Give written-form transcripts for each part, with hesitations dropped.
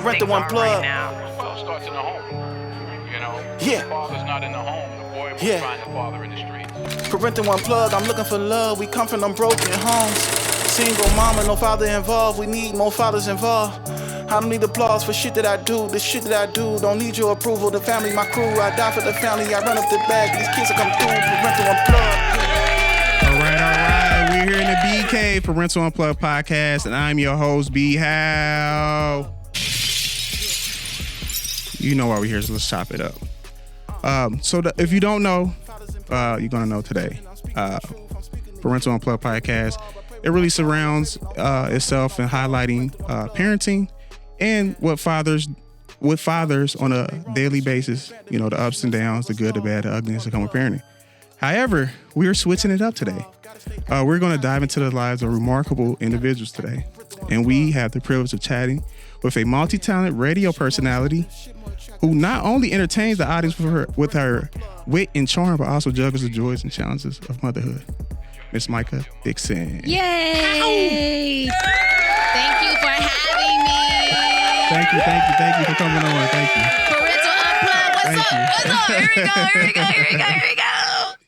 Parental unplug. Well, it starts in the home. You know, Yeah. The father's not in the home. The boy will find the father in the streets. Parental unplug. I'm looking for love. We come from them broken homes. Single mama, no father involved. We need more fathers involved. I don't need applause for shit that I do. The shit that I do don't need your approval. The family, my crew. I die for the family. I run up the bag. These kids will come through. Parental unplug. All right. We're here in the BK Parental Unplugged podcast, and I'm your host, B. How. You know why we're here, so let's chop it up. If you don't know, you're gonna know today. Parental Unplugged podcast. It really surrounds itself in highlighting parenting and what fathers on a daily basis. You know, the ups and downs, the good, the bad, the ugliness that come with parenting. However, we're switching it up today. We're going to dive into the lives of remarkable individuals today. And we have the privilege of chatting with a multi-talented radio personality who not only entertains the audience with her wit and charm, but also juggles the joys and challenges of motherhood. Miss Micah Dixon. Yay! Thank you for having me. Thank you for coming on. Thank you. Parental Unplugged. What's up? Here we go.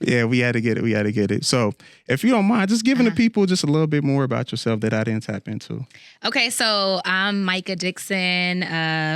Yeah, we had to get it. So if you don't mind, just giving the people just a little bit more about yourself that I didn't tap into. Okay, so I'm Micah Dixon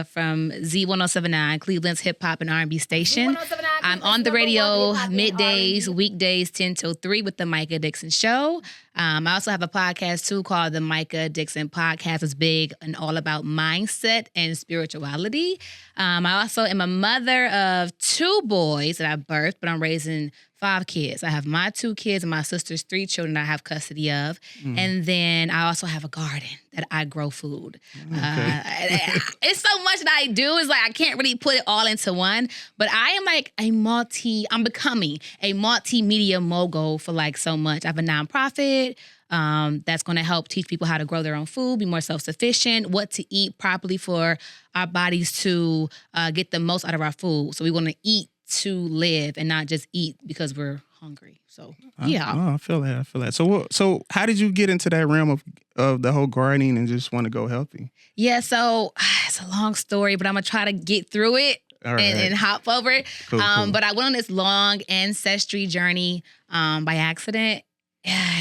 from Z1079, Cleveland's hip hop and R&B station. I'm on the radio middays, weekdays 10 till 3 with the Micah Dixon Show. I also have a podcast too called the Micah Dixon Podcast. It's big and all about mindset and spirituality. I also am a mother of 2 boys that I birthed, but I'm raising 5 kids. I have my 2 kids and my sister's 3 children that I have custody of. And then I also have a garden that I grow food. It's so much that I do. It's like I can't really put it all into one. But I am like I'm becoming a multimedia mogul for like so much. I have a nonprofit that's going to help teach people how to grow their own food, be more self-sufficient, what to eat properly for our bodies to get the most out of our food. So we want to eat to live and not just eat because we're hungry. So yeah. I feel that. So how did you get into that realm of the whole gardening and just want to go healthy? Yeah, so it's a long story, but I'm gonna try to get through it and hop over it. Cool. But I went on this long ancestry journey by accident.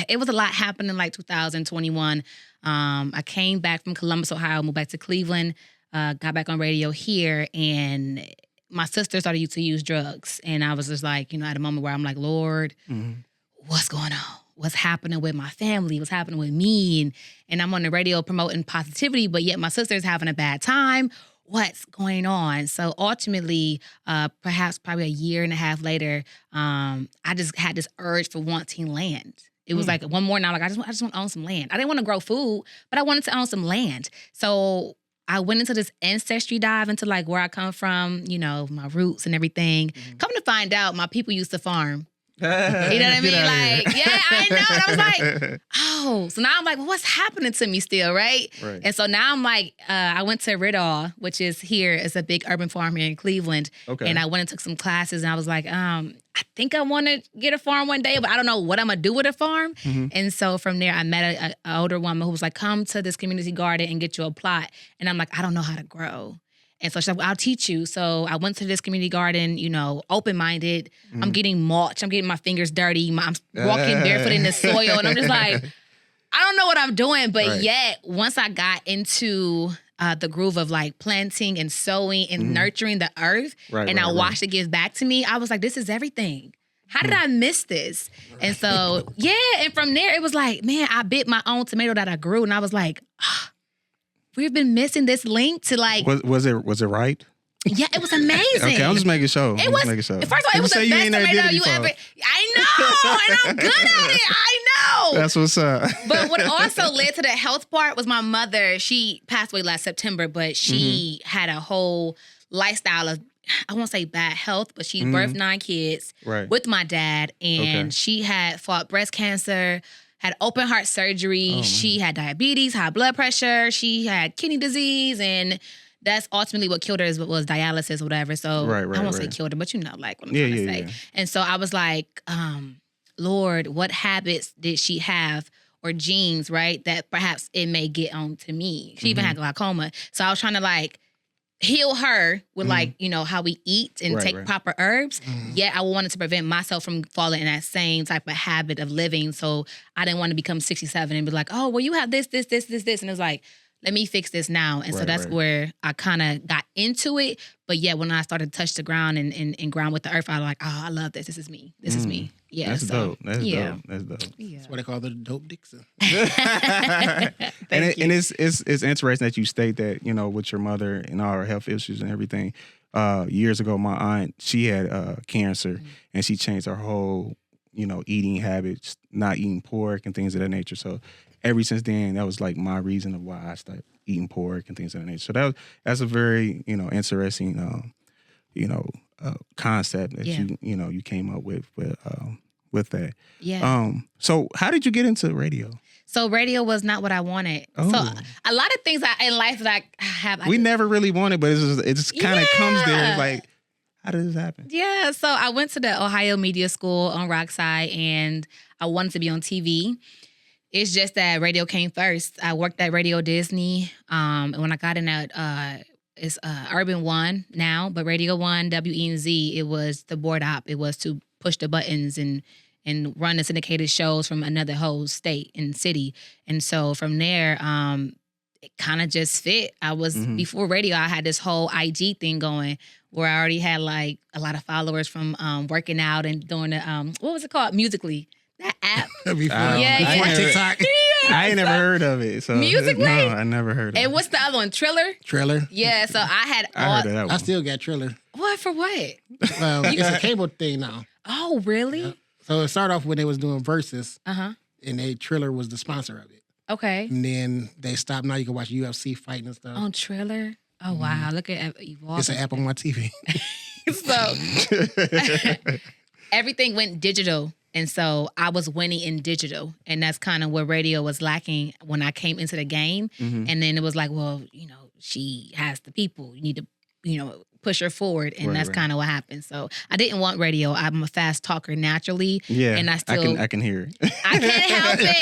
It was a lot happening in like 2021. I came back from Columbus, Ohio, moved back to Cleveland, got back on radio here, and my sister started to use drugs. And I was just like, at a moment where I'm like, Lord, what's going on? What's happening with my family? What's happening with me? And I'm on the radio promoting positivity, but yet my sister's having a bad time. What's going on? So ultimately, probably a year and a half later, I just had this urge for wanting land. It was like one morning, I'm like, I just want to own some land. I didn't want to grow food, but I wanted to own some land. So I went into this ancestry dive into like where I come from, my roots and everything. Come to find out, my people used to farm. You know what I mean? Like, yeah, I know. And I was like, oh. So now I'm like, well, what's happening to me still, right? And so now I'm like, I went to Riddle, which is here. It's a big urban farm here in Cleveland. Okay. And I went and took some classes, and I was like, I think I want to get a farm one day, but I don't know what I'm going to do with a farm. And so from there, I met an older woman who was like, come to this community garden and get you a plot. And I'm like, I don't know how to grow. And so she's like, well, I'll teach you. So I went to this community garden, open-minded. I'm getting mulch. I'm getting my fingers dirty. I'm walking barefoot in the soil. And I'm just like, I don't know what I'm doing. But yet, once I got into the groove of like planting and sowing and nurturing the earth, I watched it give back to me, I was like, this is everything. How did I miss this? And so, and from there, it was like, man, I bit my own tomato that I grew. And I was like, we've been missing this link to like. Was it right? Yeah, it was amazing. Okay, I'm just making sure. It was. First of all, it was the best tomato you ever. I know, and I'm good at it. I know. That's what's up. But what also led to the health part was my mother. She passed away last September, but she had a whole lifestyle of, I won't say bad health, but she birthed 9 kids with my dad, and she had fought breast cancer. Had open heart surgery. She had diabetes, high blood pressure. She had kidney disease, and that's ultimately what killed her was dialysis or whatever. So I won't say killed her, but like what I'm trying to say. Yeah. And so I was like, Lord, what habits did she have or genes, right, that perhaps it may get on to me? She even had glaucoma. So I was trying to like heal her with like, you know, how we eat and take right. proper herbs. Yet I wanted to prevent myself from falling in that same type of habit of living. So I didn't want to become 67 and be like, oh, well, you have this. And it's like, let me fix this now. And so that's where I kind of got into it. But yeah, when I started to touch the ground and ground with the earth, I was like, oh, I love this. This is me. This is me. Yeah. That's dope. That's yeah. dope. That's dope. Yeah. That's what they call the dope Dixon. And it's interesting that you state that, you know, with your mother and all her health issues and everything. Years ago, my aunt, she had cancer, and she changed her whole, you know, eating habits, not eating pork and things of that nature. So ever since then, that was like my reason of why I started eating pork and things of that nature. So that's a very, you know, interesting, concept that you came up with that. Yeah. So how did you get into radio? So radio was not what I wanted. Oh. So a lot of things in life that I have. We never really wanted, but it just kind of comes there. It's like, how did this happen? Yeah. So I went to the Ohio Media School on Rockside, and I wanted to be on TV. It's just that radio came first. I worked at Radio Disney. And when I got in at it's Urban One now, but Radio One, WENZ, it was the board op. It was to push the buttons and run the syndicated shows from another whole state and city. And so from there, it kind of just fit. I was, before radio, I had this whole IG thing going where I already had like a lot of followers from working out and doing the, what was it called? Musical.ly. That app. Before TikTok. I ain't never heard of it. So Musical.ly? No, I never heard of it. And what's the other one? Triller? Yeah, so I had I heard of that one. I still got Triller. What, for what? It's a cable thing now. Oh, really? Yeah. So it started off when they was doing Versus, Uh-huh. and Triller was the sponsor of it. Okay. And then they stopped. Now you can watch UFC fighting and stuff. On Triller? Oh, wow. Look at Evolve. It's an app on my TV. So everything went digital. And so I was winning in digital. And that's kind of where radio was lacking when I came into the game. And then it was like, well, you know, she has the people. You need to, you know, push her forward. And that's kind of what happened. So I didn't want radio. I'm a fast talker naturally. Yeah, and I can hear it. I can't help it.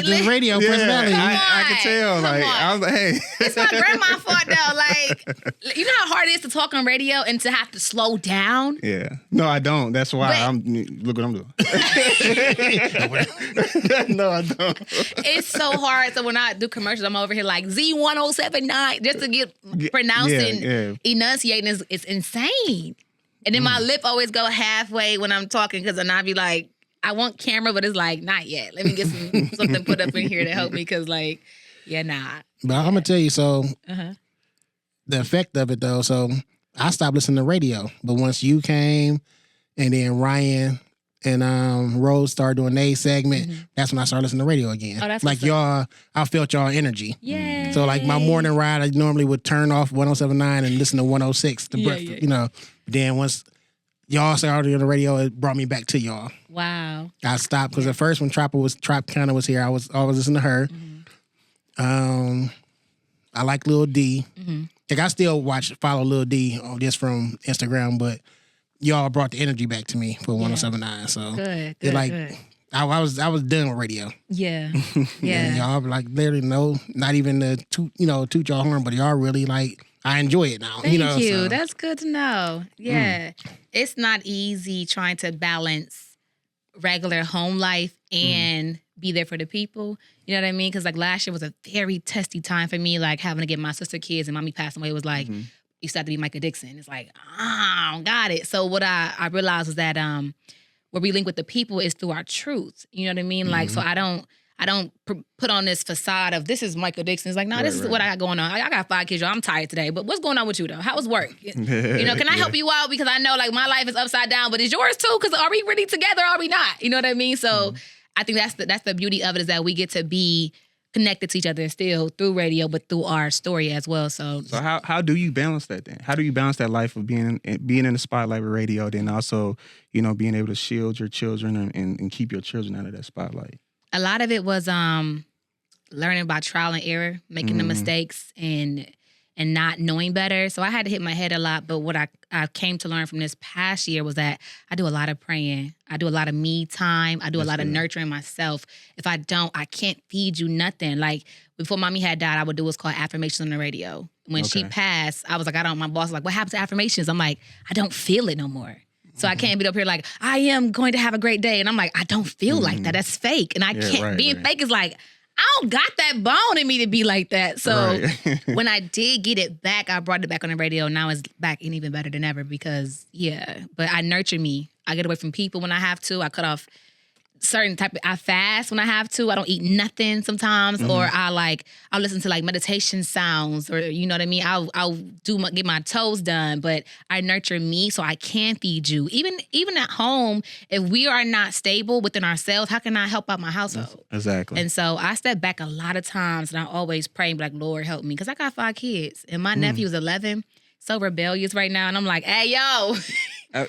It's the radio personality. I can tell. Come Like on. I was like, hey. It's my grandma's fault though. Like, you know how hard it is to talk on radio and to have to slow down? Yeah. No, I don't. That's why look what I'm doing. No, I don't. It's so hard. So when I do commercials, I'm over here like Z1079 just to get pronouncing, enunciating is insane. And then my lip always go halfway when I'm talking because then I'll be like, I want camera, but it's like, not yet. Let me get something put up in here to help me because like, yeah, nah. But I'm going to tell you, so the effect of it though, so I stopped listening to radio. But once you came and then Ryan and Rose started doing their segment, that's when I started listening to radio again. Oh, that's like y'all, I felt y'all energy. Yeah. So like my morning ride, I normally would turn off 107.9 and listen to 106 to breakfast, you know. Then once y'all started on the radio, it brought me back to y'all. Wow. I stopped because at first when Trop kind of was here, I was always listening to her. I like Lil D. Like I still follow Lil D just from Instagram, but y'all brought the energy back to me for 107.9. So Good. good. I was done with radio. Yeah. And Yeah. y'all like literally not even to toot y'all horn, but y'all really like I enjoy it now. Thank you. you. So. That's good to know. Yeah. It's not easy trying to balance regular home life and be there for the people. You know what I mean? Because like last year was a very testy time for me, like having to get my sister kids and mommy passing away was like, you used to have to be Micah Dixon. It's like, I don't got it. So what I realized was that where we link with the people is through our truth. You know what I mean? Like, so I don't put on this facade of this is Micah Dixon. It's like, no, this is what I got going on. I got 5 kids, y'all. I'm tired today. But what's going on with you though? How was work? You know, can I help you out? Because I know like my life is upside down, but is yours too? Because are we really together or are we not? You know what I mean? So I think that's the beauty of it is that we get to be connected to each other still through radio, but through our story as well. So how do you balance that then? How do you balance that life of being in the spotlight with radio, then also, you know, being able to shield your children and keep your children out of that spotlight? A lot of it was learning by trial and error, making the mistakes and and not knowing better. So I had to hit my head a lot. But what I came to learn from this past year was that I do a lot of praying. I do a lot of me time. I do a lot of nurturing myself. If I don't, I can't feed you nothing. Like before mommy had died, I would do what's called affirmations on the radio. When she passed, I was like, my boss was like, what happened to affirmations? I'm like, I don't feel it no more. So I can't be up here like, I am going to have a great day. And I'm like, I don't feel like that. That's fake. And I can't, being fake is like, I don't got that bone in me to be like that. So when I did get it back, I brought it back on the radio. Now it's back and even better than ever because, but I nurture me. I get away from people when I have to. I cut off certain I fast when I have to. I don't eat nothing sometimes, or I'll listen to like meditation sounds, or you know what I mean. I'll get my toes done, but I nurture me so I can feed you. Even at home, if we are not stable within ourselves, how can I help out my household? Exactly. And so I step back a lot of times, and I always pray and be like, Lord, help me, because I got 5 kids, and my nephew's 11, so rebellious right now, and I'm like, hey yo.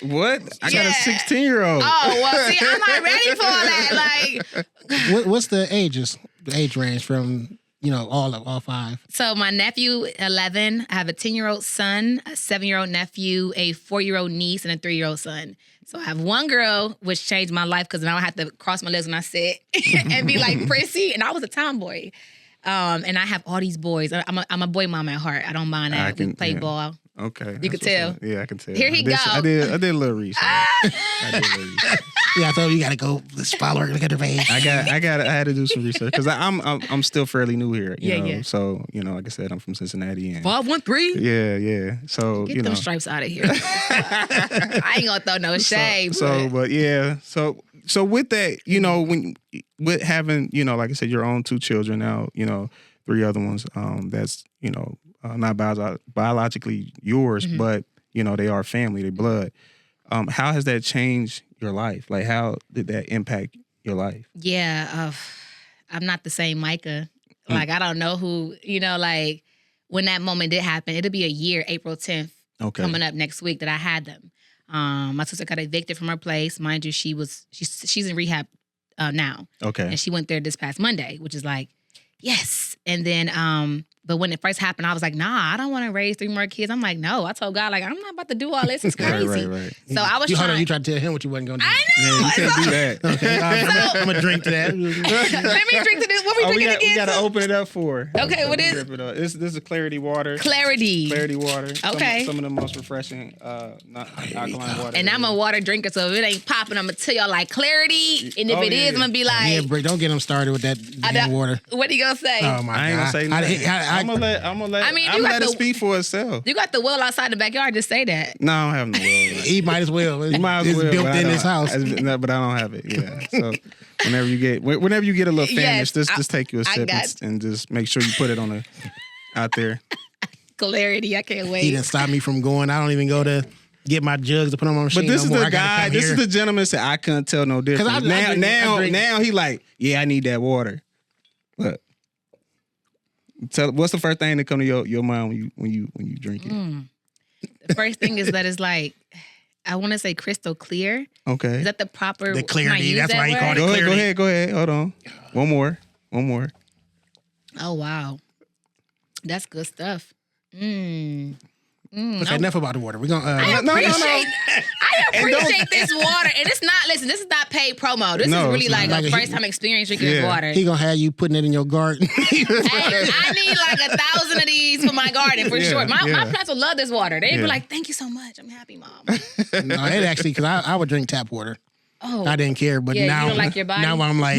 What? I got a 16-year-old. Oh, well, see, I'm not ready for that. Like, what's the age range from, all 5? So my nephew, 11. I have a 10-year-old son, a 7-year-old nephew, a 4-year-old niece, and a 3-year-old son. So I have one girl, which changed my life because now I have to cross my legs when I sit and be like prissy. And I was a tomboy. And I have all these boys. I'm a boy mom at heart. I don't mind that. We play ball. Okay. You could tell. Yeah, I can tell. Here he go. I did a little research. Yeah, I told you gotta go. Let's follow her. Look at her face. I had to do some research because I'm still fairly new here. You know? Yeah. So like I said, I'm from Cincinnati. And 513. Yeah. So Get them stripes out of here. I ain't gonna throw no shade. But yeah. So with that, when with having like I said, your own 2 children now, 3 other ones. That's not biologically yours, but they are family, they blood. How has that changed your life? Like, how did that impact your life? Yeah, I'm not the same Micah. Like, I don't know who, like, when that moment did happen, it'll be a year, April 10th, coming up next week that I had them. My sister got evicted from her place. Mind you, she's in rehab now. Okay. And she went there this past Monday, which is like, yes. And then, but when it first happened, I was like, nah, I don't want to raise 3 more kids. I'm like, no. I told God, like, I'm not about to do all this. It's crazy. Right. So I was you tried to tell him what you wasn't going to do. I know. Man, you can't do that. Okay, I'm going to drink to that. Let me drink to this. What we drinking again? We got to open it up for her. Okay, what is? This is a Clarity water. Clarity water. Okay. Some of the most refreshing, not alkaline water. And I'm a water drinker, so if it ain't popping, I'm going to tell y'all like Clarity. And if it is, I'm going to be like. Yeah, Brick, don't get him started with that damn water. What are you going to say? Oh, my God. I ain't going to say nothing. I'm gonna let it speak for itself. You got the well outside the backyard. Just say that. No, I don't have no well. He might as well. He might as well. It's built in his house. But I don't have it. Yeah. So whenever you get a little famished, just take you a sip and just make sure you put it on out there. Clarity. I can't wait. He didn't stop me from going. I don't even go to get my jugs to put on my machine. But this is the guy. This is the gentleman said I couldn't tell no difference. Now he like, yeah, I need that water. But what's the first thing that come to your mind when you drink it? The first thing is that it's like, I want to say crystal clear. Okay. Is that the proper? The clarity. That's why you call it clarity. Go ahead. Hold on. One more. Oh wow, that's good stuff. Okay, enough about the water. We're gonna. I appreciate this water, and it's not. Listen, this is not paid promo. This is really like a first time experience drinking this water. He gonna have you putting it in your garden. Hey, I need like 1,000 of these for my garden for sure. My plants will love this water. They'd be like, "Thank you so much. I'm happy, Mom." No, it actually because I would drink tap water. Oh, I didn't care, but now, you don't like your body? Now I'm like,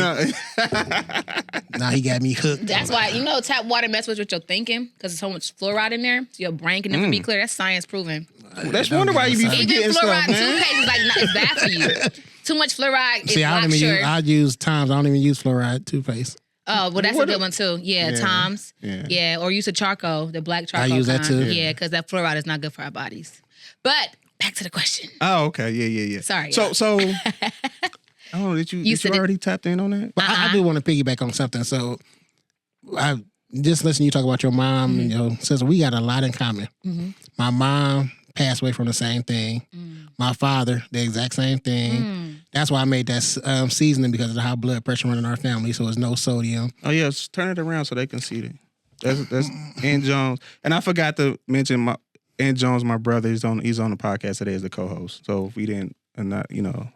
now he got me hooked. That's why, tap water messes with your thinking because there's so much fluoride in there. So your brain can never be clear. That's science proven. That's wonder why you be forgetting even stuff, fluoride man. toothpaste is like it's bad for you. Too much fluoride. See, I use Tom's. I don't even use fluoride toothpaste. Oh, well, that's a good one too. Yeah, Tom's. Yeah, or use a charcoal, the black charcoal. I use that too. Yeah, because that fluoride is not good for our bodies. But back to the question. Oh, okay. Yeah. Sorry. So. Oh, did you already tapped in on that? But I do want to piggyback on something. So I just listen to you talk about your mom and your sister. We got a lot in common. Mm-hmm. My mom passed away from the same thing. My father, the exact same thing. That's why I made that seasoning because of the high blood pressure running in our family. So it's no sodium. Oh, yeah. Turn it around so they can see it. That's Aunt Jones. And I forgot to mention my Aunt Jones, my brother, he's on the podcast today as the co-host. So if we didn't, and not, you know.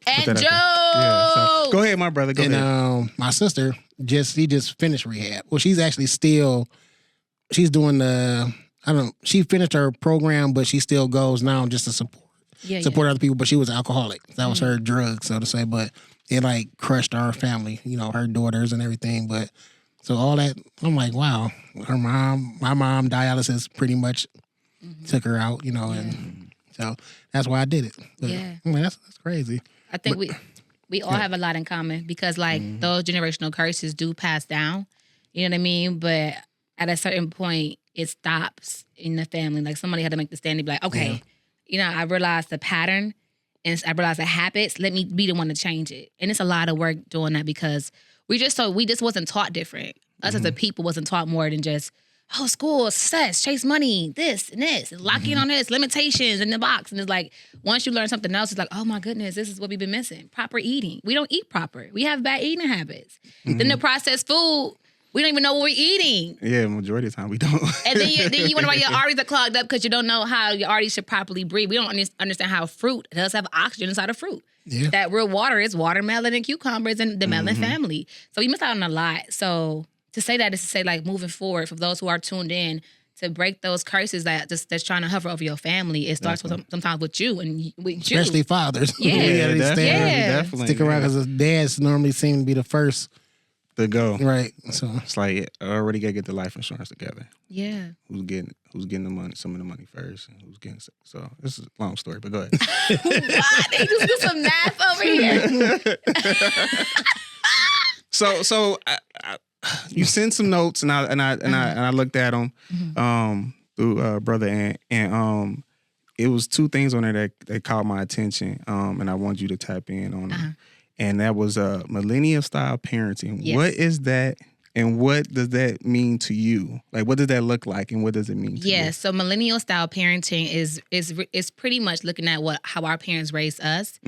And Joe. Yeah, so go ahead, my brother. Go ahead. And my sister she just finished rehab. Well, she's actually she's doing she finished her program, but she still goes now just to support other people. But she was an alcoholic. That was her drug, so to say. But it like crushed our family, you know, her daughters and everything. But so all that, I'm like, wow, my mom, dialysis pretty much took her out, you know, and so that's why I did it. But, I mean, that's crazy. I think we all have a lot in common because like those generational curses do pass down. You know what I mean? But at a certain point, it stops in the family. Like somebody had to make the stand and be like, okay, you know, I realized the pattern and I realized the habits. Let me be the one to change it. And it's a lot of work doing that because we just wasn't taught different. Us as a people wasn't taught more than just, school, success, chase money, this and this, and lock in on this, limitations in the box. And it's like, once you learn something else, it's like, oh my goodness, this is what we've been missing. Proper eating. We don't eat proper. We have bad eating habits. Then the processed food, we don't even know what we're eating. Yeah, majority of the time we don't. And then you wonder why your arteries are clogged up because you don't know how your arteries should properly breathe. We don't understand how fruit does have oxygen inside of fruit. Yeah. That real water is watermelon and cucumbers and the melon family. So we miss out on a lot. So to say that is to say, like, moving forward, for those who are tuned in, to break those curses that's trying to hover over your family, it starts with sometimes with you and with you. Especially fathers. Yeah, definitely. Stick around because the dads normally seem to be the first to go. Right. So it's like I already gotta get the life insurance together. Yeah. Who's getting the money, some of the money first, and who's getting so this is a long story, but go ahead. What? They just do some math over here. So you sent some notes and I looked at them through brother and it was two things on there that caught my attention and I want you to tap in on them. And that was millennial style parenting. Yes. What is that? And what does that mean to you? Like, what does that look like, and what does it mean to you? Yeah, so millennial style parenting is pretty much looking at how our parents raised us,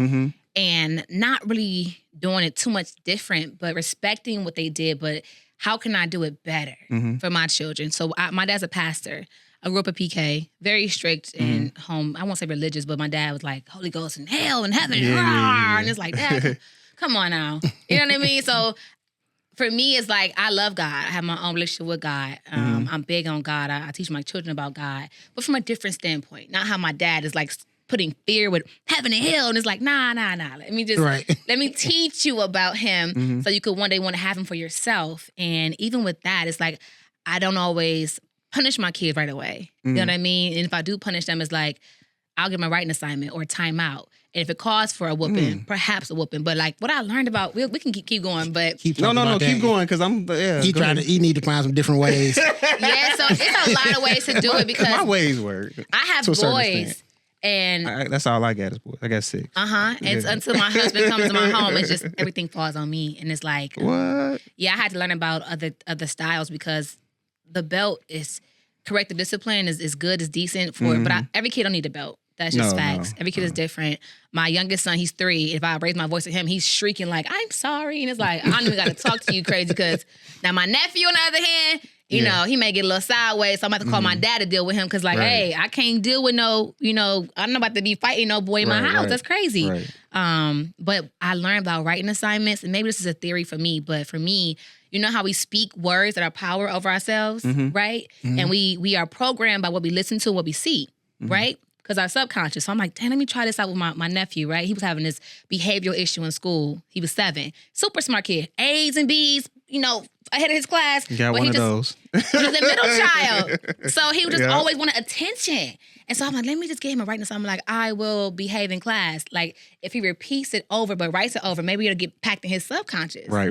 and not really doing it too much different, but respecting what they did. But how can I do it better for my children? So my dad's a pastor. I grew up a PK, very strict in home. I won't say religious, but my dad was like, Holy Ghost and hell and heaven, and it's like, Dad, come on now, you know what I mean? So. For me, it's like, I love God. I have my own relationship with God. I'm big on God. I teach my children about God, but from a different standpoint. Not how my dad is like putting fear with heaven and hell. And it's like, nah. Let me teach you about him so you could one day want to have him for yourself. And even with that, it's like, I don't always punish my kids right away. You know what I mean? And if I do punish them, it's like, I'll give them a writing assignment or a timeout. And if it calls for a whooping, perhaps a whooping. But like what I learned about, we can keep going. But keep going because I'm. Yeah, he need to find some different ways. Yeah, so it's a lot of ways to do it because my ways work. I have boys, and that's all I got is boys. I got 6. And until my husband comes to my home, it's just everything falls on me, and it's like what? Yeah, I had to learn about other styles because the belt is corrective discipline is good, is decent for it, but every kid don't need a belt. That's just facts. Every kid is different. My youngest son, he's 3. If I raise my voice at him, he's shrieking like, I'm sorry. And it's like, I don't even got to talk to you crazy because now my nephew, on the other hand, you know, he may get a little sideways. So I'm about to call my dad to deal with him because like, hey, I can't deal with I'm not about to be fighting no boy in my house. That's crazy. But I learned about writing assignments, and maybe this is a theory for me, but for me, you know how we speak words that are power over ourselves, right? And we are programmed by what we listen to, what we see, right? Because our subconscious. So I'm like, damn, let me try this out with my nephew, right? He was having this behavioral issue in school. He was 7. Super smart kid. A's and B's, ahead of his class. Got one of those. He was a middle child. So he would just always wanted attention. And so I'm like, let me just get him a writing. So I'm like, I will behave in class. Like, if he repeats it over but writes it over, maybe it'll get packed in his subconscious. Right.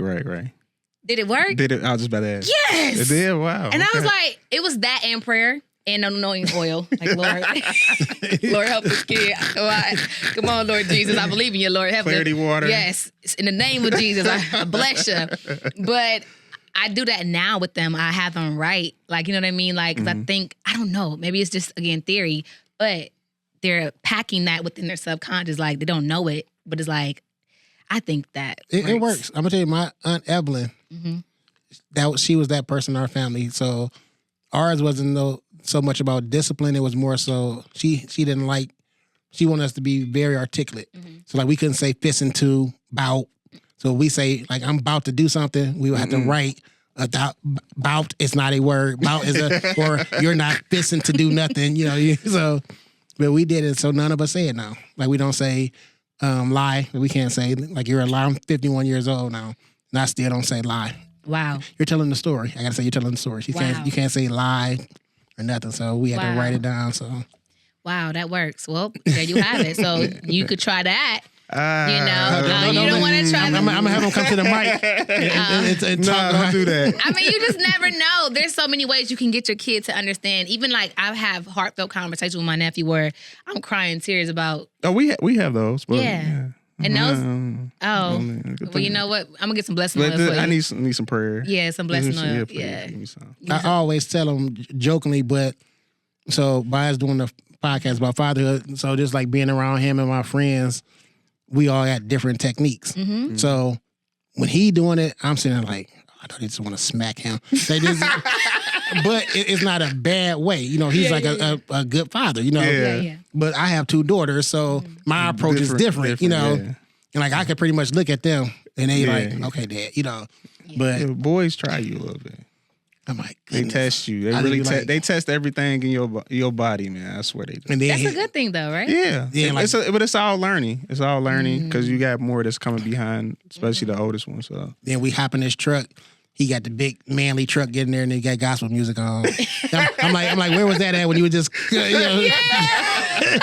Did it work? Did it? I was just about to ask. Yes. It did? Wow. And I was like, it was that and prayer. And anointing oil. Like, Lord, Lord, help this kid. Come on, Lord Jesus. I believe in you, Lord. Clarity water. Yes. In the name of Jesus, I bless you. But I do that now with them. I have them write. Like, you know what I mean? Like, 'cause I think, I don't know, maybe it's just, again, theory, but they're packing that within their subconscious. Like, they don't know it, but it's like, I think that it works. I'm going to tell you, my Aunt Evelyn, she was that person in our family. So ours wasn't so much about discipline. It was more so she didn't like. She wanted us to be very articulate. So like we couldn't say fisting to, bout. So we say like I'm about to do something. We would have to write. Bout is not a word. Bout is or you're not fisting to do nothing. You know. So, but we did it. So none of us say it now. Like we don't say lie. We can't say like you're a lie. I'm 51 years old now, and I still don't say lie. Wow. You're telling the story. I gotta say you're telling the story. You can't say lie or nothing. So we had to write it down. So. Wow, that works. Well, there you have it. So you could try that. You don't want to try. I'm gonna have him come to the mic. No, don't do that. I mean, you just never know. There's so many ways you can get your kid to understand. Even like I have heartfelt conversations with my nephew where I'm crying tears about. Oh, we have those. But, yeah. And those. Well, you know what? I'm gonna get some blessing oil for you. I need some prayer. Yeah, some blessing oil. Yeah. I always tell them jokingly, but so by us doing the podcast about fatherhood, so just like being around him and my friends. We all got different techniques. So when he doing it, I'm sitting there like, I don't just want to smack him. But it's not a bad way. You know, he's a good father, you know. Yeah. But I have 2 daughters, so my approach is different, you know. And like I could pretty much look at them and they like, okay, Dad, you know. But boys try you a little bit. I'm like, they test you. They really they test everything in your body, man. I swear they do. And that's a good thing, though, right? Yeah. But it's all learning. It's all learning because you got more that's coming behind, especially the oldest one. So then we hop in this truck. He got the big manly truck getting there, and he got gospel music on. I'm like, where was that at when you were just? You know? Yeah.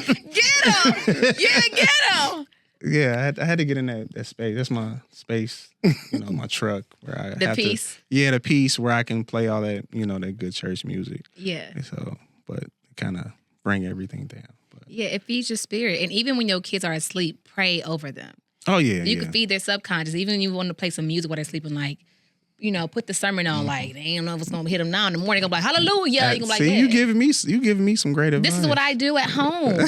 Get him! Yeah, get him! Yeah, I had to get in that space. That's my space, you know, my truck where I the piece. The piece where I can play all that, you know, that good church music. Yeah. So, but kind of bring everything down. But. Yeah, it feeds your spirit, and even when your kids are asleep, pray over them. Oh yeah, you can feed their subconscious. Even when you want to play some music while they're sleeping, like. You know, put the sermon on like they don't know what's gonna hit them now in the morning. Gonna be like, hallelujah. You gonna be like, see, you giving me some great advice. This is what I do at home.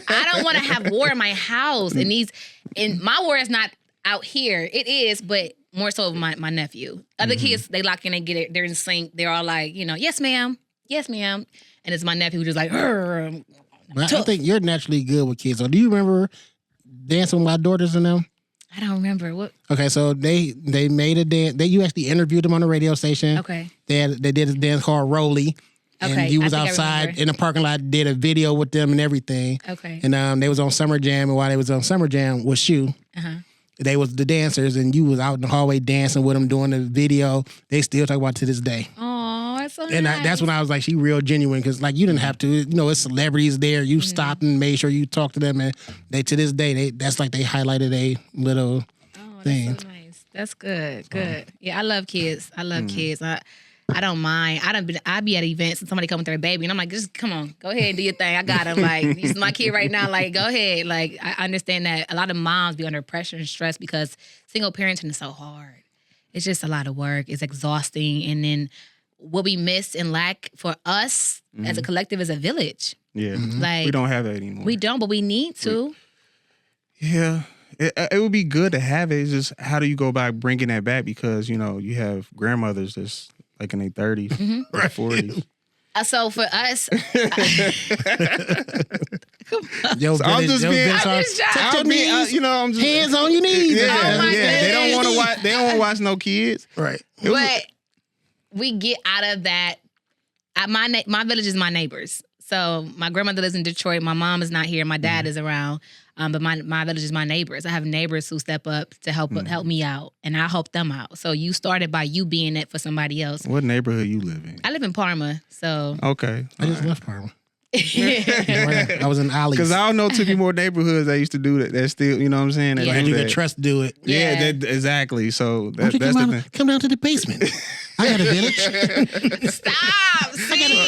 I don't want to have war in my house, and my war is not out here. It is, but more so of my nephew. Other kids, they lock in and get it. They're in sync. They're all like, you know, yes, ma'am, and it's my nephew who's just like, but I think you're naturally good with kids. So do you remember dancing with my daughters and them? I don't remember what. Okay, so they made a dance. You actually interviewed them on the radio station. Okay. They did a dance called Rolly. And Okay. you was outside in the parking lot, did a video with them and everything. Okay. And they was on Summer Jam, and while they was on Summer Jam with you, they was the dancers, and you was out in the hallway dancing with them doing the video. They still talk about it to this day. Oh, that's so and nice. That's when I was like, she real genuine, because like you didn't have to, you know, it's celebrities there. You stopped and made sure you talked to them, and they to this day that's like they highlighted a little thing. That's so nice. That's good. Good. Yeah, I love kids. I love kids. I don't mind. I be at events and somebody come with their baby, and I'm like, just come on, go ahead and do your thing. I got him. Like, he's my kid right now. Like, go ahead. Like, I understand that a lot of moms be under pressure and stress because single parenting is so hard. It's just a lot of work. It's exhausting. And then what we miss and lack for us as a collective is a village. Yeah. Like, we don't have that anymore. We don't, but we need to. Yeah. It would be good to have it. It's just how do you go about bringing that back? Because, you know, you have grandmothers that's like in their 30s, or 40s. So for us, Yo, so I'm just being, I'm just hands on your knees. Yeah, They don't want to watch. They don't want to watch no kids, right? But we get out of that. My village is my neighbors. So my grandmother lives in Detroit. My mom is not here. My dad is around. But my village is my neighbors. I have neighbors who step up to help me out, and I help them out. So you started by you being it for somebody else. What neighborhood you live in? I live in Parma, so okay. I just left Parma. I was in Ollie's. Because I don't know too many more neighborhoods that used to do that. That's still, you know what I'm saying? And you can trust to do it. Yeah, exactly. So that's the thing. Come down to the basement. I got a village. Stop.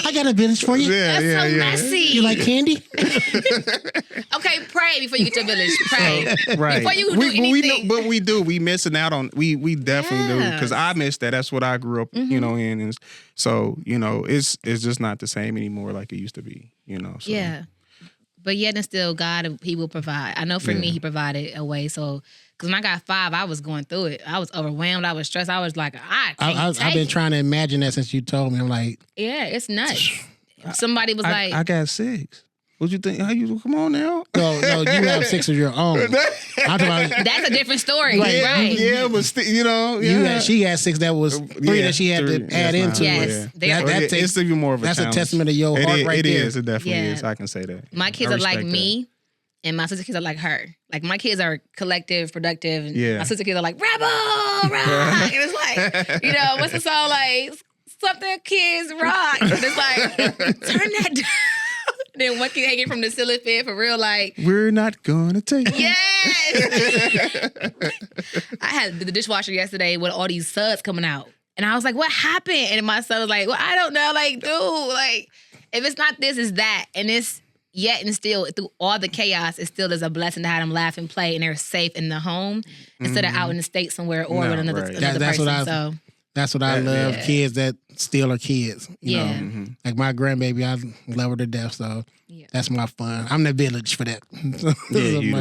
I got a village for you. That's so messy. You like candy? Okay, pray before you get your village. Pray. Right. Before you do anything. But we do. We missing out on. We definitely do. Because I missed that. That's what I grew up, you know, in. And so, you know, it's just not the same anymore like it used to be. You know. So. Yeah. But yet and still, God, He will provide. I know for me, He provided a way. So, because when I got 5, I was going through it. I was overwhelmed. I was stressed. I was like, I've been trying to imagine that since you told me. I'm like, yeah, it's nuts. Somebody was like, I got 6. What you think? How you come on now? no, you have 6 of your own. I'm talking about, that's a different story, Right. right? Yeah, but you know, she had 6. That was 3 that she had to add into Yes. it. It's even more of a That's challenge. a testament of your heart right there. It is. It definitely is. I can say that. My kids I are like respect me, and my sister kids are like her. Like my kids are collective, productive, and Yeah. my sister kids are like rebel, rock. And it's like, what's the song like? Something kids rock. And it's like, turn that down. Then one kid hanging from the ceiling fan for real, like, We're not gonna take it. yes. I had the dishwasher yesterday with all these suds coming out. And I was like, what happened? And my son was like, well, I don't know. Like, dude, like, if it's not this, it's that. And it's yet and still, through all the chaos, it still is a blessing to have them laugh and play and they're safe in the home instead of out in the state somewhere or with another person. That's what I love. Yeah. Kids that still are kids. You Yeah. know, like my grandbaby, I love her to death. So that's my fun. I'm the village for that. My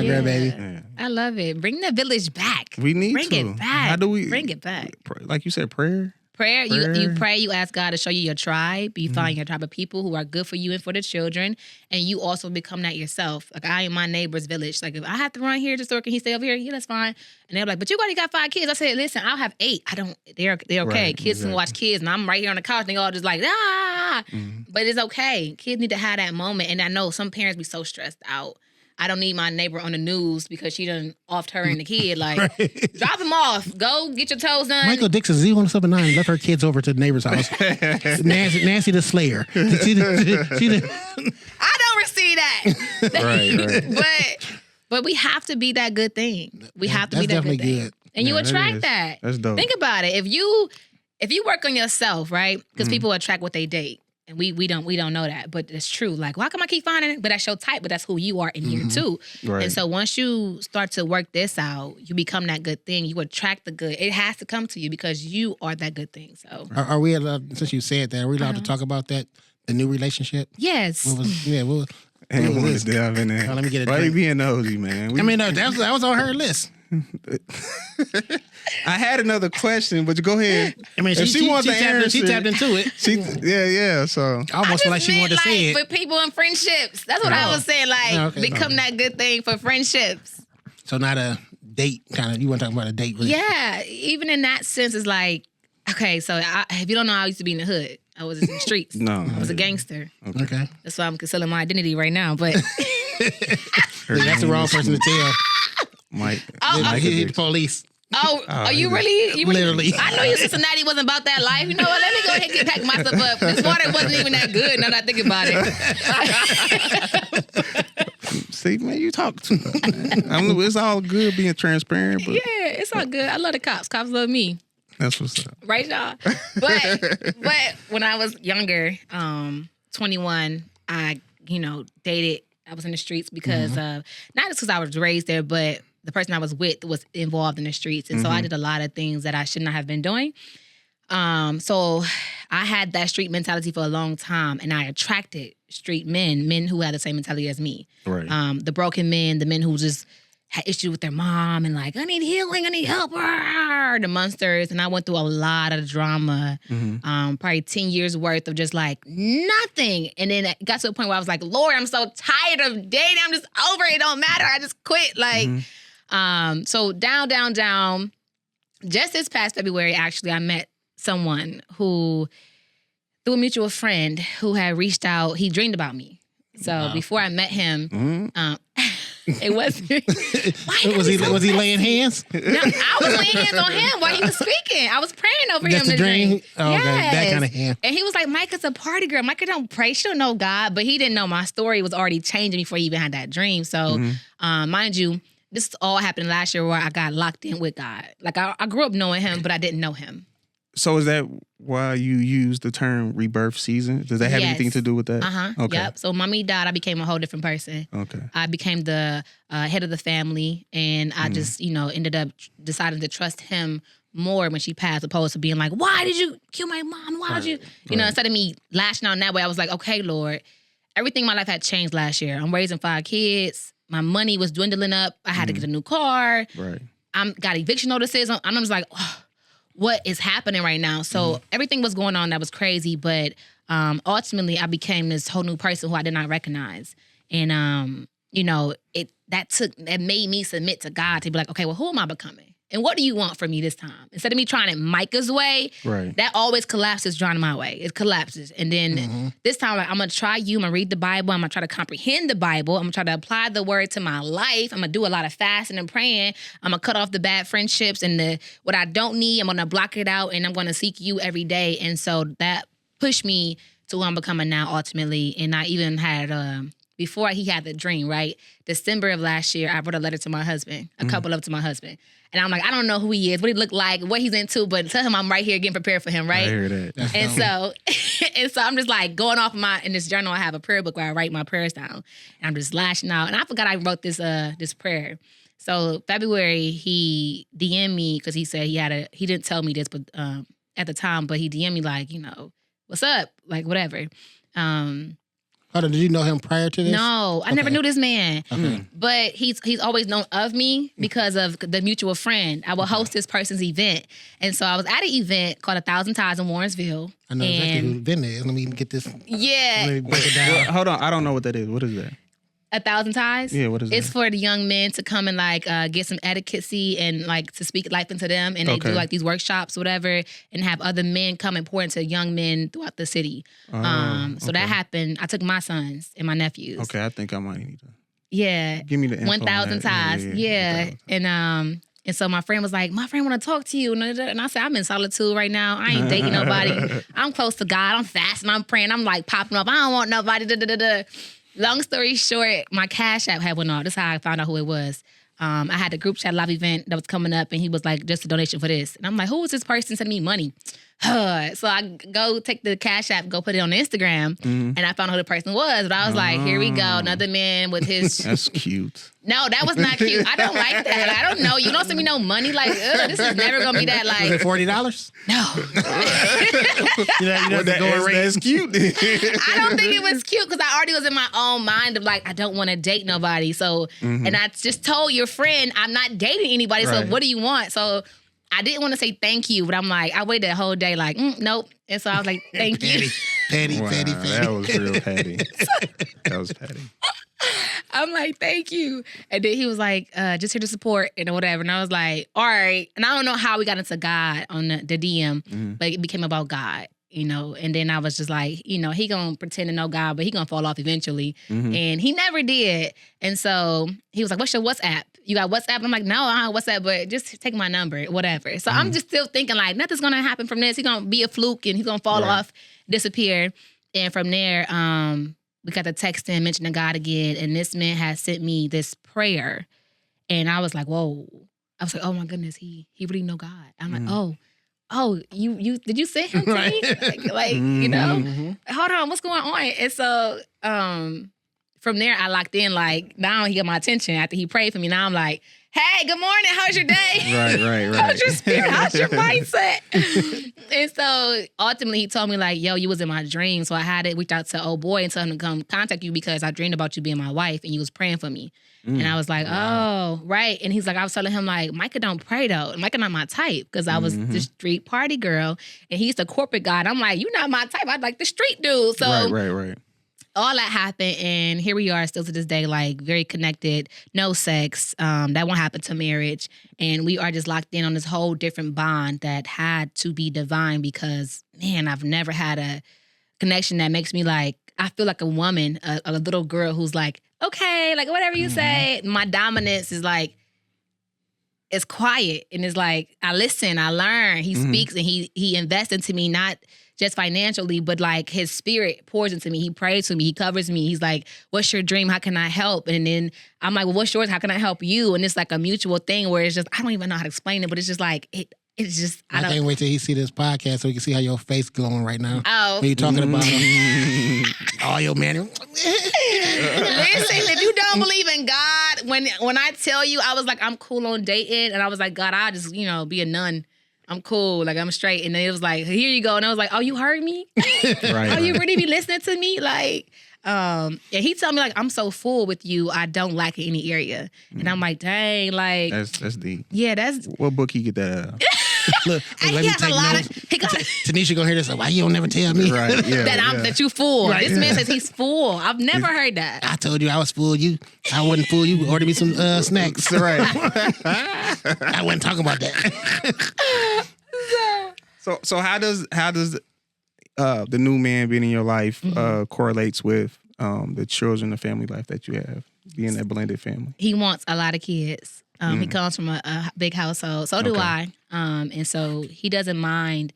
grandbaby. Yeah. I love it. Bring the village back. We need Bring to. it back. How do we bring it back? Like you said, prayer. Prayer, you pray, you ask God to show you your tribe. You find your tribe of people who are good for you and for the children. And you also become that yourself. Like I am my neighbor's village. Like if I have to run here to store, can he stay over here? Yeah, that's fine. And they're like, but you already got 5 kids. I said, listen, I'll have 8. They're okay. Right, Kids can watch kids and I'm right here on the couch and they all just like, ah. But it's okay. Kids need to have that moment. And I know some parents be so stressed out. I don't need my neighbor on the news because she done offed her and the kid. Like, drop them off. Go get your toes done. Micah Dixon, Z179, left her kids over to the neighbor's house. Nancy the Slayer. She I don't receive that. Right. But we have to be that good thing. We have to be that definitely good thing. good. And you Yeah, that attract is. that. That's dope. Think about it. If you work on yourself, right? Because people attract what they date. And we don't know that, but it's true. Like, why come I keep finding it? But that's your type, but that's who you are in here too. Right. And so once you start to work this out, you become that good thing. You attract the good. It has to come to you because you are that good thing. So Are we allowed, since you said that, are we allowed to talk about that, the new relationship? yes. What was Ain't want to delve in there. Let me get a Why you drink. being nosy, man? No, that was on her list. I had another question, but go ahead. I mean, If she wants to answer, she tapped into it. Yeah. So I almost feel like she wanted to say it. For people in friendships. That's what I was saying. Like, Okay. become that good thing for friendships. So not a date kind of. You want to talk about a date? Really? Yeah. Even in that sense, it's like, okay, so if you don't know, I used to be in the hood. I was in the streets. No. I was a gangster. Okay. That's why I'm concealing my identity right now. But That's the wrong person to tell. Mike. He the police. are you really? You really? Literally. I know you Cincinnati wasn't about that life. You know what? Let me go ahead and get pack my stuff up. This water wasn't even that good. Now that I think about it. See, man, you talk too much. It's all good being transparent, but Yeah, it's all good. I love the cops. Cops love me. that's what's up. Right, y'all? But when I was younger, 21, I, dated. I was in the streets because of, not just because I was raised there, but the person I was with was involved in the streets. And so I did a lot of things that I should not have been doing. So I had that street mentality for a long time, and I attracted street men who had the same mentality as me. Right. The broken men, the men who just had issues with their mom and like, I need healing, I need help, the monsters. And I went through a lot of drama, probably 10 years worth of just like nothing. And then it got to a point where I was like, Lord, I'm so tired of dating. I'm just over it. It don't matter. I just quit. Like, so down. Just this past February, actually, I met someone who, through a mutual friend who had reached out, he dreamed about me. So before I met him, it wasn't. Was he laying hands? No, I was laying hands on him while he was speaking. I was praying over That's him. the dream? Oh, okay. Yes. That kind of hand. And he was like, Micah's a party girl. Micah don't pray. She don't know God. But he didn't know my story was already changing before he even had that dream. So, mind you, this all happened last year where I got locked in with God. Like, I grew up knowing him, but I didn't know him. So is that why you use the term rebirth season? Does that have Yes. anything to do with that? Okay. Yep. So mommy died. I became a whole different person. Okay. I became the head of the family, and I just, ended up deciding to trust him more when she passed, opposed to being like, why did you kill my mom? Why did you, instead of me lashing out in that way, I was like, okay, Lord, everything in my life had changed last year. I'm raising 5 kids. My money was dwindling up. I had to get a new car. Right. Got eviction notices. I'm just like, oh, what is happening right now? So everything was going on that was crazy, but ultimately I became this whole new person who I did not recognize. And you know, it made me submit to God to be like, okay, well, who am I becoming? And what do you want from me this time? Instead of me trying it Micah's way, Right. that always collapses trying my way. It collapses. And then this time, like, I'm going to try you. I'm going to read the Bible. I'm going to try to comprehend the Bible. I'm going to try to apply the word to my life. I'm going to do a lot of fasting and praying. I'm going to cut off the bad friendships and what I don't need. I'm going to block it out, and I'm going to seek you every day. And so that pushed me to who I'm becoming now ultimately. And I even had... before he had the dream, right? December of last year, I wrote a letter to my husband, a couple of them to my husband. And I'm like, I don't know who he is, what he look like, what he's into, but tell him I'm right here getting prepared for him, right? I hear that. And so I'm just like going off in this journal. I have a prayer book where I write my prayers down. And I'm just lashing out. And I forgot I wrote this prayer. So February, he DM'd me because he said he didn't tell me this, but at the time, but he DM'd me like, you know, what's up? Like, whatever. Hold on, did you know him prior to this? No, I never knew this man. Okay. But he's always known of me because of the mutual friend. I will host this person's event. And so I was at an event called 1,000 Ties in Warrensville. I know exactly who the event is. Let me get this. Yeah. Let me break it down. Hold on, I don't know what that is. What is that? 1,000 Ties? Yeah, what is It's that? for the young men to come and like get some etiquette and like to speak life into them. And they do like these workshops, whatever, and have other men come and pour into young men throughout the city. So that happened. I took my sons and my nephews. Okay, I think I might need to. Yeah. Give me the info 1,000 Ties. Yeah. And so my friend was like, my friend want to talk to you. And I said, I'm in solitude right now. I ain't dating nobody. I'm close to God. I'm fasting. I'm praying. I'm like popping up. I don't want nobody. Long story short, my Cash App had went off. This is how I found out who it was. I had a group chat live event that was coming up, and he was like, just a donation for this. And I'm like, who is this person sending me money? So I go take the Cash App, go put it on Instagram, and I found out who the person was. But I was like, here we go, another man with his... That's cute. No, that was not cute. I don't like that. Like, I don't know. You don't send me no money. Like, this is never going to be that, like... Was it $40? No. That's cute. I don't think it was cute because I already was in my own mind of like, I don't want to date nobody. So, and I just told your friend, I'm not dating anybody. So what do you want? So I didn't want to say thank you, but I'm like, I waited the whole day like, nope. And so I was like, thank you. Petty. That was real petty. That was petty. I'm like, thank you. And then he was like, just here to support and whatever. And I was like, all right. And I don't know how we got into God on the DM, but it became about God, you know. And then I was just like, you know, he gonna pretend to know God, but he gonna fall off eventually. And he never did. And so he was like, what's your WhatsApp? You got WhatsApp? And I'm like, no, I don't have WhatsApp, but just take my number, whatever. So I'm just still thinking like, nothing's gonna happen from this. He's gonna be a fluke and he's gonna fall off, disappear. And from there, we got the text in mentioning God again, and this man had sent me this prayer, and I was like, whoa. I was like, oh my goodness, he really know God. I'm like, oh, you did you send him to me? Like you know, hold on, what's going on? And so from there, I locked in. Like now he got my attention after he prayed for me. Now I'm like, hey, good morning. How's your day? Right. How's your spirit? How's your mindset? And so ultimately he told me like, yo, you was in my dream. So I had to reach out to old boy and tell him to come contact you because I dreamed about you being my wife and you was praying for me. And I was like, oh, right. And he's like, I was telling him like, Micah don't pray though. Micah not my type because I was the street party girl and he's the corporate guy. And I'm like, you're not my type. I like the street dude. So Right. all that happened, and here we are still to this day, like very connected, no sex. That won't happen to marriage. And we are just locked in on this whole different bond that had to be divine because, man, I've never had a connection that makes me like, I feel like a woman, a little girl who's like, okay, like whatever you say. My dominance is like, it's quiet and it's like, I listen, I learn. He speaks and he invests into me, not just financially, but like his spirit pours into me. He prays for me. He covers me. He's like, what's your dream? How can I help? And then I'm like, well, what's yours? How can I help you? And it's like a mutual thing where it's just, I don't even know how to explain it, but it's just like, it's just, I can't wait till he see this podcast so he can see how your face glowing right now. Oh. When you talking about all your man. Listen, if you don't believe in God, when I tell you, I was like, I'm cool on dating. And I was like, God, I'll just, be a nun. I'm cool. Like, I'm straight. And then it was like, here you go. And I was like, oh, you heard me? Right. Oh, you really be listening to me? Like, And he told me like, I'm so full with you, I don't lack in any area. And I'm like, dang, like That's deep. yeah, that's What book he get that out of? Look, and let he me has a take lot notes. of he got, Tanisha gonna hear this. Like, why you don't never tell me? Right. Yeah. that you full. Right. This man says he's full. I've never heard that. I told you I was full. I wasn't full. You ordered me some snacks. Right. I wasn't talking about that. So how does the new man being in your life correlates with the children, the family life that you have, being that blended family? He wants a lot of kids. He comes from a big household. So do Okay. I. And so he doesn't mind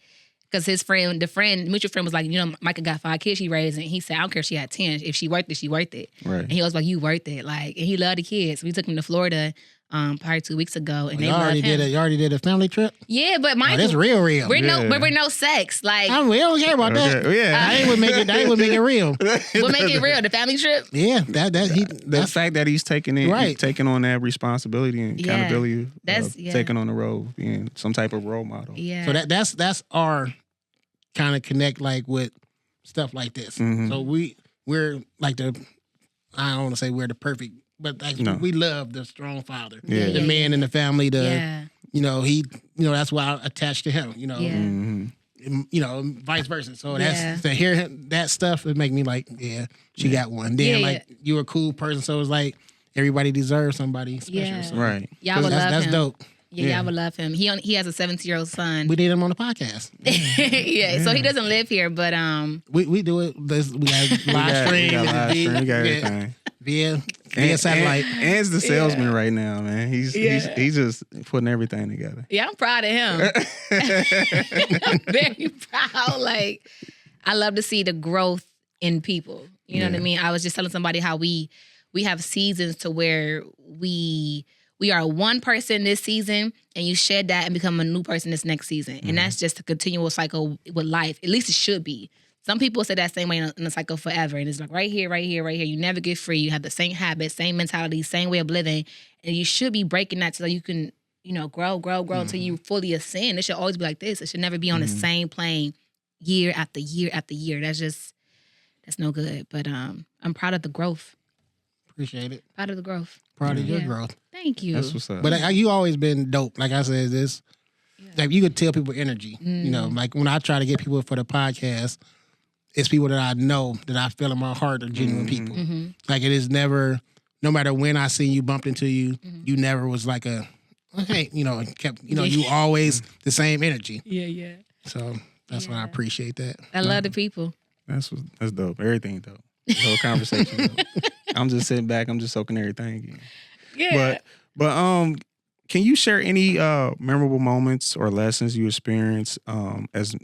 because his friend, mutual friend was like, Micah got 5 kids she raised. And he said, I don't care if she had 10. If she worth it, she worth it. Right. And he was like, you worth it. Like, and he loved the kids. We took him to Florida probably 2 weeks ago. And they You loved him. you already did a family trip? Yeah, but Oh, Mike, that's real. we're Yeah. we're no sex. Like, We don't care about that. Okay. Yeah. That ain't what make it real. what make it real? The family trip? Yeah, The that's fact that he's taking on that responsibility and Yeah. accountability, That's- taking on the role, being some type of role model. Yeah. so that's our kind of connect like with stuff like this. Mhm. So we're like I don't want to say we're the perfect, but like No. we love the strong father, Yeah. the man in the family. yeah. That's why I attached to him. Yeah. Mhm. Vice versa. So Yeah. to hear that stuff, it make me like, yeah, she got one. Then Yeah, like you a cool person, so it's like everybody deserves somebody special. Yeah. So Right. Y'all would love that's him. dope. Yeah, Yeah. y'all would love him. He has a 17-year-old son. We need him on the podcast. yeah, so he doesn't live here, but We do it. We got live We stream. got live stream, we got Yeah. everything. Via satellite. And's the salesman right now, man. He's just putting everything together. yeah, I'm proud of him. I'm very proud. Like, I love to see the growth in people. You know what I mean? I was just telling somebody how we have seasons to where we are one person this season and you shed that and become a new person this next season. And that's just a continual cycle with life. At least it should be. Some people say that same way in the cycle forever. And it's like right here, right here, right here. You never get free. You have the same habits, same mentality, same way of living. And you should be breaking that so you can, grow until you fully ascend. It should always be like this. It should never be on the same plane year after year after year. That's no good. But I'm proud of the growth. Appreciate it. Proud of the growth. Proud of your Yeah. growth. Thank you. That's what's up. But you always been dope. Like I said, like you could tell people energy. Like when I try to get people for the podcast, it's people that I know that I feel in my heart are genuine people. Like it is never, no matter when I seen you, bumped into you, you never was like hey, kept, you always the same energy. Yeah. So that's why I appreciate that. I love the people. That's dope. Everything dope. The whole conversation dope. I'm just sitting back. I'm just soaking everything in. Yeah. But can you share any memorable moments or lessons you experienced as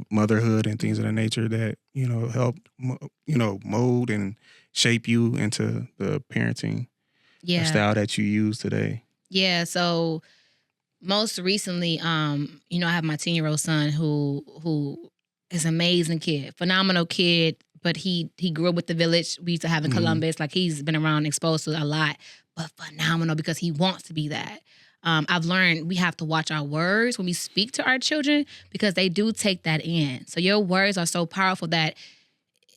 motherhood and things of that nature that helped mold and shape you into the parenting style that you use today? Yeah. So most recently, I have my 10-year-old son who is an amazing kid, phenomenal kid. But he grew up with the village we used to have in Columbus. Like he's been around, exposed to a lot, but phenomenal because he wants to be that. I've learned we have to watch our words when we speak to our children because they do take that in. So your words are so powerful that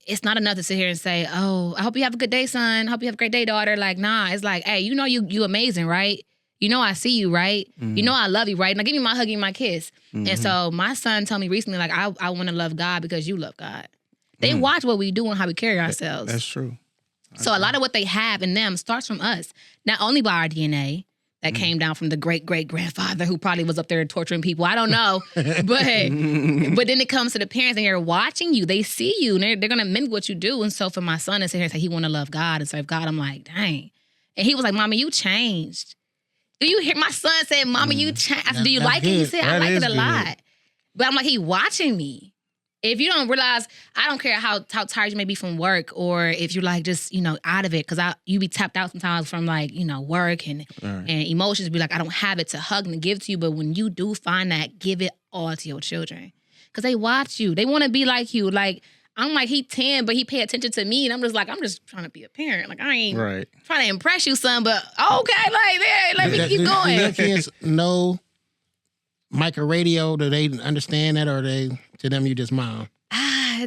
it's not enough to sit here and say, "Oh, I hope you have a good day, son. I hope you have a great day, daughter." Like, nah, it's like, hey, you amazing, right? I see you, right? I love you, right? Now give me my hug and my kiss. And so my son told me recently, like, I want to love God because you love God. They watch what we do and how we carry ourselves. That's true. So a lot of what they have in them starts from us, not only by our DNA that came down from the great-great-grandfather who probably was up there torturing people. I don't know. but then it comes to the parents and they're watching you. They see you and they're going to mimic what you do. And so for my son to sit here and say he want to love God and serve God, I'm like, dang. And he was like, Mama, you changed. Do you hear my son say, Mama, you changed? I said, do you like it? He said, I like it a lot. But I'm like, he watching me. If you don't realize, I don't care how tired you may be from work or if you're like just, out of it. Because you be tapped out sometimes from like, work and emotions. Be like, I don't have it to hug and give to you. But when you do find that, give it all to your children. Because they watch you. They want to be like you. Like, I'm like, he 10, but he pay attention to me. And I'm just like, I'm just trying to be a parent. Like, I ain't trying to impress you, son. But okay, like, there, let me keep going. Do your kids know Micah Radio? Do they understand that or to them you just mom?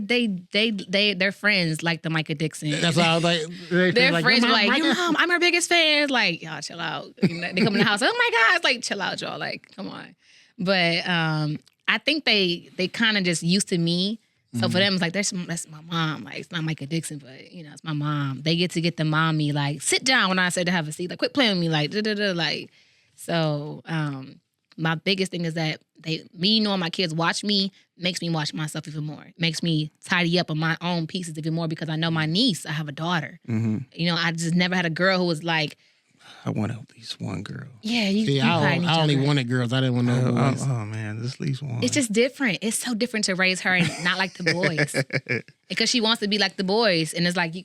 They're friends like the Micah Dixon. That's why I was like, They're friends "Your like, your Micah?" mom, I'm her biggest fan. It's like, y'all chill out. They come in the house, oh my God, it's like, chill out, y'all. Like, come on. But I think they kind of just used to me. So for them, it's like, that's my mom. Like, it's not Micah Dixon, but, it's my mom. They get to the mommy, like, sit down when I say to have a seat. Like, quit playing with me, like, da-da-da, like. So my biggest thing is that me knowing my kids watch me makes me watch myself even more. It makes me tidy up on my own pieces even more because I know my niece, I have a daughter. I just never had a girl who was like, I want at least one girl. yeah, I only wanted girls. I didn't want no boys. Oh man, just at least one. It's just different. It's so different to raise her and not like the boys. Because she wants to be like the boys. And it's like, you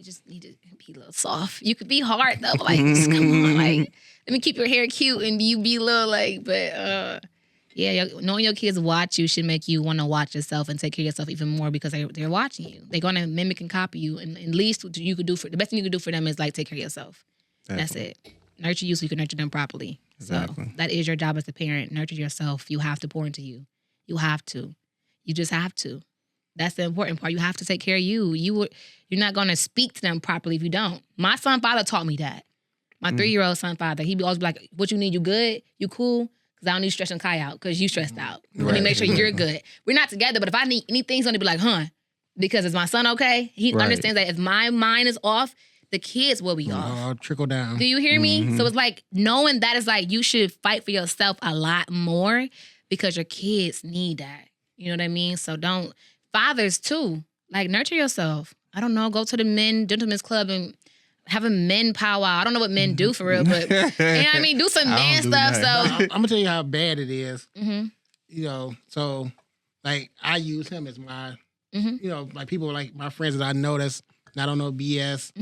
just need to be a little soft. You could be hard though. Like, just come on. Like, let me keep your hair cute and you be a little like, but knowing your kids watch you should make you want to watch yourself and take care of yourself even more because they're watching you. They're going to mimic and copy you. And at least what you could do the best thing you could do for them is like take care of yourself. That's it. Nurture you so you can nurture them properly. Exactly. So that is your job as a parent. Nurture yourself. You have to pour into you. You have to. You just have to. That's the important part. You have to take care of you. You're not going to speak to them properly if you don't. My son father taught me that. My 3-year-old son father, he'd always be like, what you need? You good? You cool? Because I don't need to stress and Kai out because you stressed out. Let me make sure you're good. We're not together, but if I need anything, he's going to be like, because is my son okay? He understands that if my mind is off, the kids will be off. Trickle down. Do you hear me? So it's like knowing that is like you should fight for yourself a lot more because your kids need that. You know what I mean? So fathers too, like nurture yourself. I don't know, go to the gentlemen's club and have a men powwow. I don't know what men do for real, but you know what I mean? Do some man stuff. So I'm going to tell you how bad it is. So like I use him as my, like people like my friends that I know that's not on no BS,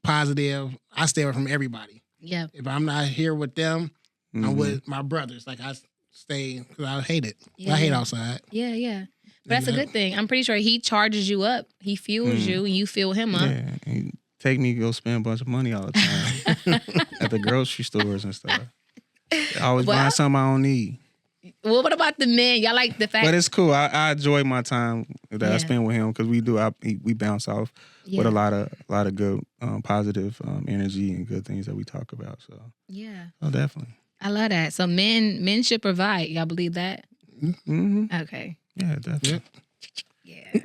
positive. I stay away from everybody. Yeah. If I'm not here with them, I'm with my brothers. Like I stay, because I hate it. Yeah. I hate outside. Yeah. But that's a good thing. I'm pretty sure he charges you up. He fuels you and you fuel him up. Yeah, he take me to go spend a bunch of money all the time at the grocery stores and stuff. Always buying something I don't need. Well, what about the men? Y'all like the fact? But it's cool. I enjoy my time that I spend with him because we bounce off with a lot of good positive energy and good things that we talk about. So definitely. I love that. So men should provide. Y'all believe that? Mm-hmm. Okay. Yeah, definitely. Yeah.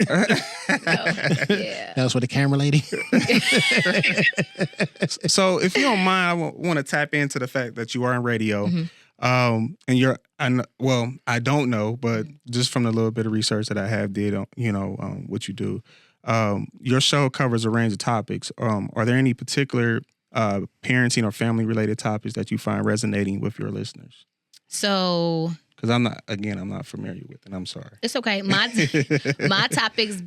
Yeah. That was for the camera lady. So if you don't mind, I want to tap into the fact that you are in radio. And I don't know, but just from the little bit of research that I have did on, what you do, your show covers a range of topics. Are there any particular parenting or family related topics that you find resonating with your listeners? So, because I'm not familiar with it. I'm sorry. It's okay. My topics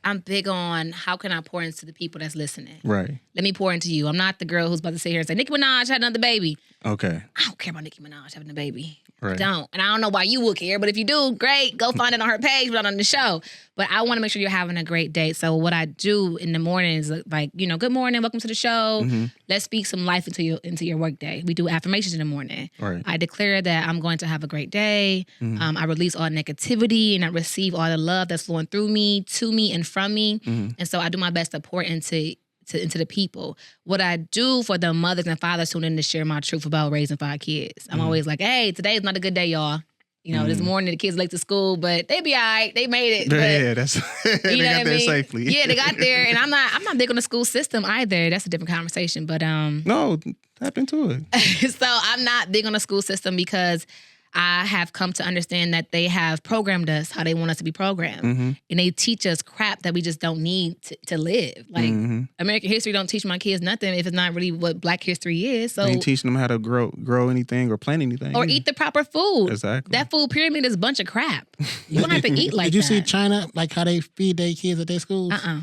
I'm big on how can I pour into the people that's listening. Right. Let me pour into you. I'm not the girl who's about to sit here and say, Nicki Minaj had another baby. Okay. I don't care about Nicki Minaj having a baby. Right. I don't. And I don't know why you would care, but if you do, great. Go find it on her page, but not on the show. But I want to make sure you're having a great day. So what I do in the morning is like, good morning, welcome to the show. Let's speak some life into your work day. We do affirmations in the morning. Right. I declare that I'm going to have a great day. I release all negativity and I receive all the love that's flowing through me, to me, and from me. And so I do my best to pour into the people. What I do for the mothers and fathers tune in to share my truth about raising 5 kids. I'm always like, hey, today is not a good day, y'all. This morning the kids late to school, but they be all right. They made it. Yeah, that's they got there safely. Yeah, they got there, and I'm not big on the school system either. That's a different conversation. But no, tap into it. So I'm not big on the school system because I have come to understand that they have programmed us how they want us to be programmed. And they teach us crap that we just don't need to live. Like, American history don't teach my kids nothing if it's not really what Black history is. So they ain't teaching them how to grow anything or plant anything. Or eat the proper food. Exactly. That food pyramid is a bunch of crap. You don't have to eat like that. Did you see China, like how they feed their kids at their schools? I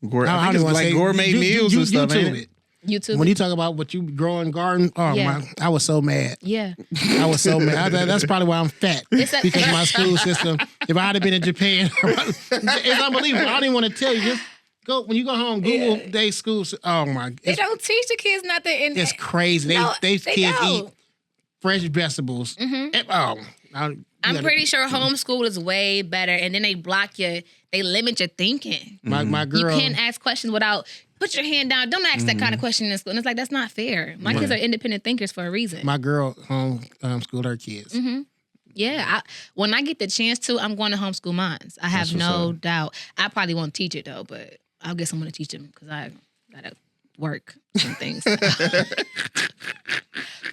think it's like gourmet meals and stuff, ain't it? YouTube. When you talk about what you grow in garden, I was so mad. Yeah. I was so mad. That's probably why I'm fat. Because my school system, if I had been in Japan, it's unbelievable. I don't even want to tell you. Just go, when you go home, Google they schools. Oh my. They don't teach the kids nothing. It's crazy. They kids don't. eat fresh vegetables. I'm pretty sure homeschool is way better, and then they block you. They limit your thinking. My girl, you can't ask questions without put your hand down. Don't ask that kind of question in school. And it's like that's not fair. My kids are independent thinkers for a reason. My girl homeschooled her kids. Yeah, when I get the chance to, I'm going to homeschool mine. I have no doubt. I probably won't teach it though, but I'll get someone to teach them because I gotta work and things.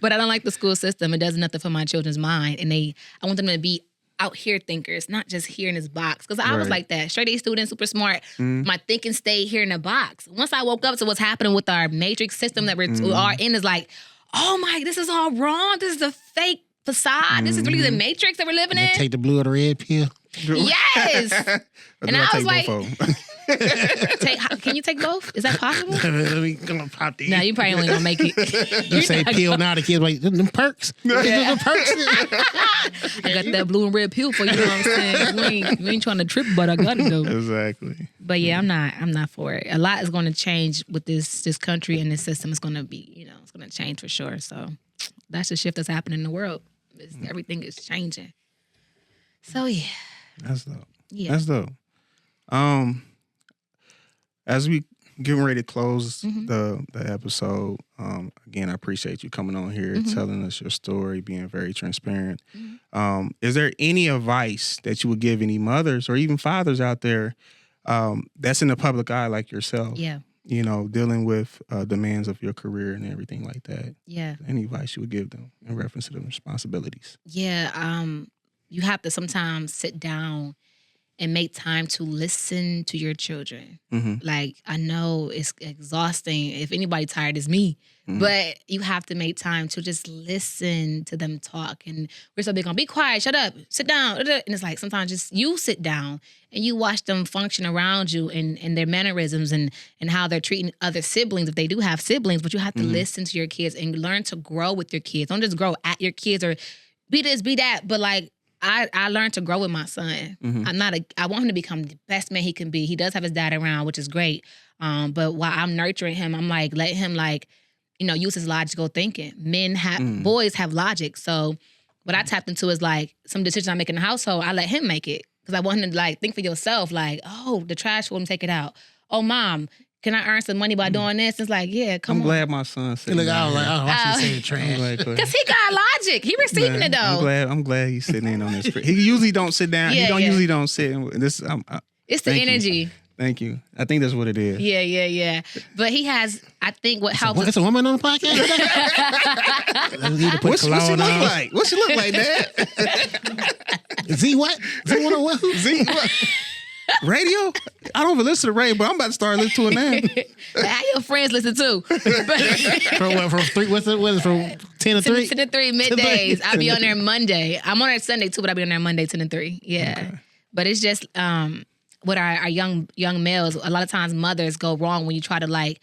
But I don't like the school system. It does nothing for my children's mind, and I want them to be out here thinkers, not just here in this box. Because I was like that, straight A student, super smart. My thinking stayed here in the box. Once I woke up to what's happening with our matrix system that we are in, is like, oh my, this is all wrong. This is a fake facade. This is really the matrix that we're living in. Take the blue or the red pill. Yes. And I was like, can you take both? Is that possible? Let me go pop these. No, you probably ain't gonna make it. You say pill now, the kids like, them perks. Them perks. I got that blue and red pill for you, know what I'm saying? You ain't trying to trip, but I got it though. Exactly. But yeah, I'm not for it. A lot is gonna change with this country and this system. It's gonna be, it's gonna change for sure. So that's the shift that's happening in the world. Everything is changing. So yeah. That's dope. Yeah. That's dope. As we getting ready to close the episode, again, I appreciate you coming on here, telling us your story, being very transparent. Is there any advice that you would give any mothers or even fathers out there that's in the public eye like yourself? Yeah. Dealing with demands of your career and everything like that. Yeah. Any advice you would give them in reference to the responsibilities? Yeah. You have to sometimes sit down and make time to listen to your children. Like, I know it's exhausting. If anybody tired, it's me. But you have to make time to just listen to them talk. And we're so big on, be quiet, shut up, sit down. And it's like, sometimes just you sit down and you watch them function around you and their mannerisms and how they're treating other siblings, if they do have siblings. But you have to listen to your kids and learn to grow with your kids. Don't just grow at your kids or be this, be that. But like, I learned to grow with my son. I want him to become the best man he can be. He does have his dad around, which is great. But while I'm nurturing him, I'm like, let him use his logical thinking. Boys have logic. So what I tapped into is like some decisions I make in the household, I let him make it. Because I want him to like think for yourself, like, oh, the trash will take it out. Oh, mom, can I earn some money by doing this? It's like, yeah, come on. I'm glad my son said that. I was like, why she say trash? Because he got logic. He receiving it though. I'm glad he's sitting in on this. He usually don't sit down. Usually don't sit. It's the energy. Thank you. I think that's what it is. Yeah. But he has, I think what helps. It's a woman on the podcast? What's she look like? What's she look like, Dad? Z what? Z what? Radio? I don't even listen to radio, but I'm about to start listening to it now. How your friends listen too? From 3? What's it? From 10 to 3? 10 to 3 middays. I'll be on there Monday. I'm on there Sunday too, but I'll be on there Monday 10 to 3. Yeah. Okay. But it's just with our young males. A lot of times mothers go wrong when you try to like,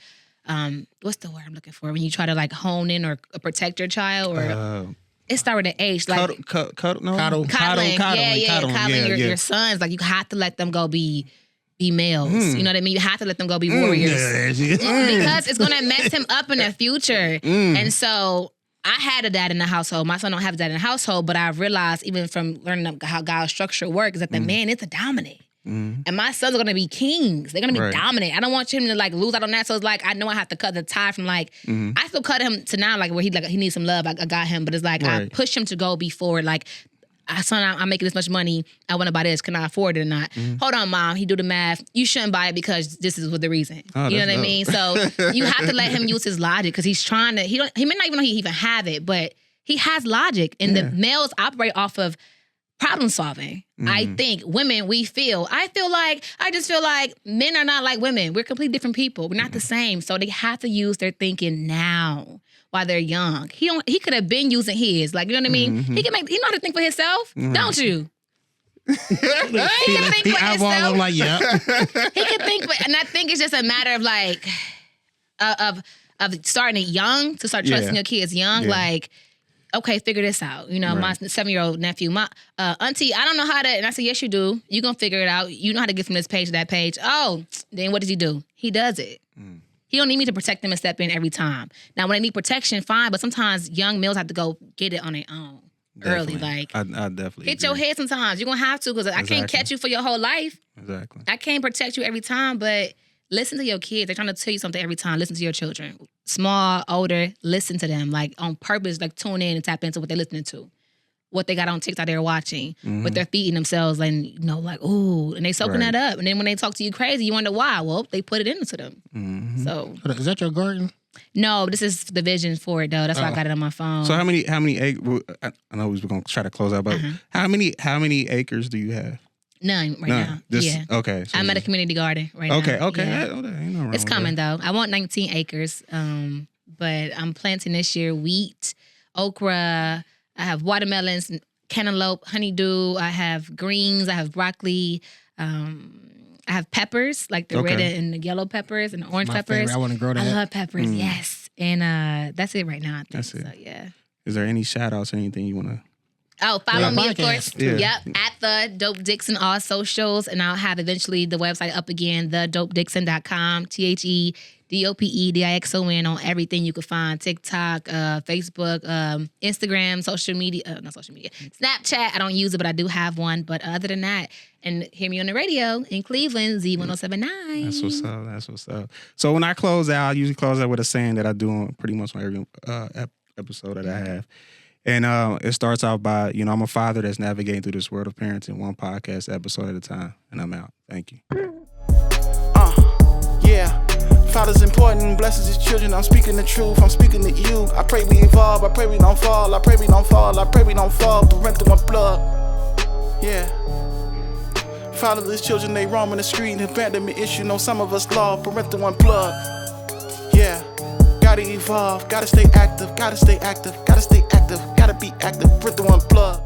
what's the word I'm looking for? When you try to like hone in or protect your child or. It started at age like coddling. Your sons. Like you have to let them go be males. You know what I mean? You have to let them go be warriors because it's gonna mess him up in the future. And so I had a dad in the household. My son don't have a dad in the household, but I've realized even from learning how God's structure works is that the man is the dominant. And my sons are gonna be kings. They're gonna be dominant. I don't want him to like lose out on that. So it's like I know I have to cut the tie from like I still cut him to now like where he needs some love. I got him, but it's like I push him to go be forward. Like, son, I'm making this much money. I want to buy this. Can I afford it or not? Hold on, mom. He do the math. You shouldn't buy it because this is what the reason. You know what I mean? So you have to let him use his logic because he's trying to. He may not even know he even have it, but he has logic. And the males operate off of problem solving. I think women, I just feel like men are not like women. We're completely different people. We're not the same. So they have to use their thinking now while they're young. He could have been using his. Like, you know what I mean? He know how to think for himself, don't you? He can think for himself. Like, yeah. He can think and I think it's just a matter of like of starting it young to start trusting your kids young. Like, okay, figure this out. You know, my 7-year-old nephew, my auntie, I don't know how to, and I said, yes, you do. You're going to figure it out. You know how to get from this page to that page. Oh, then what does he do? He does it. He don't need me to protect them and step in every time. Now, when they need protection, fine. But sometimes young males have to go get it on their own early. Like, I definitely hit your head sometimes. You're going to have to because I can't catch you for your whole life. Exactly. I can't protect you every time, but listen to your kids. They're trying to tell you something every time. Listen to your children. Small, older, listen to them. Like, on purpose, like, tune in and tap into what they're listening to. What they got on TikTok they're watching, what they're feeding themselves, and like, ooh, and they soaking that up. And then when they talk to you crazy, you wonder why. Well, they put it into them. So Is that your garden? no, this is the vision for it though. That's why I got it on my phone. So how many acres? I know we was gonna try to close out, but how many acres do you have? None right now. Yeah. Okay. So I'm at a community garden right now. Okay. Yeah. Ain't no wrong It's with coming that. though. I want 19 acres, but I'm planting this year wheat, okra. I have watermelons, cantaloupe, honeydew. I have greens. I have broccoli. I have peppers, like the red and the yellow peppers and the orange My peppers. favorite. I want to grow that. I love peppers. Yes, and that's it right now. I think. That's it. So yeah. Is there any shout outs or anything you want to? Oh, follow me, of podcast. course. Yeah. Yep, at the Dope Dixon, all socials, and I'll have eventually the website up again, thedopedixon.com, TheDopedixon on everything you can find, TikTok, Facebook, Instagram, social media, not social media, Snapchat. I don't use it, but I do have one. But other than that, and hear me on the radio in Cleveland, Z1079. That's what's up. That's what's up. So when I close out, I usually close out with a saying that I do on pretty much on every episode that I have. And it starts out by, I'm a father that's navigating through this world of parenting one podcast episode at a time. And I'm out. Thank you. Yeah. Father's important, blesses his children. I'm speaking the truth, I'm speaking to you. I pray we evolve, I pray we don't fall. I pray we don't fall, I pray we don't fall. Parental one blood. Yeah. Fatherless children, they roam in the street. Abandonment issue, know some of us law. Parental one blood. Yeah. Gotta evolve, gotta stay active, gotta stay active, gotta stay active, gotta be active. Parental one blood.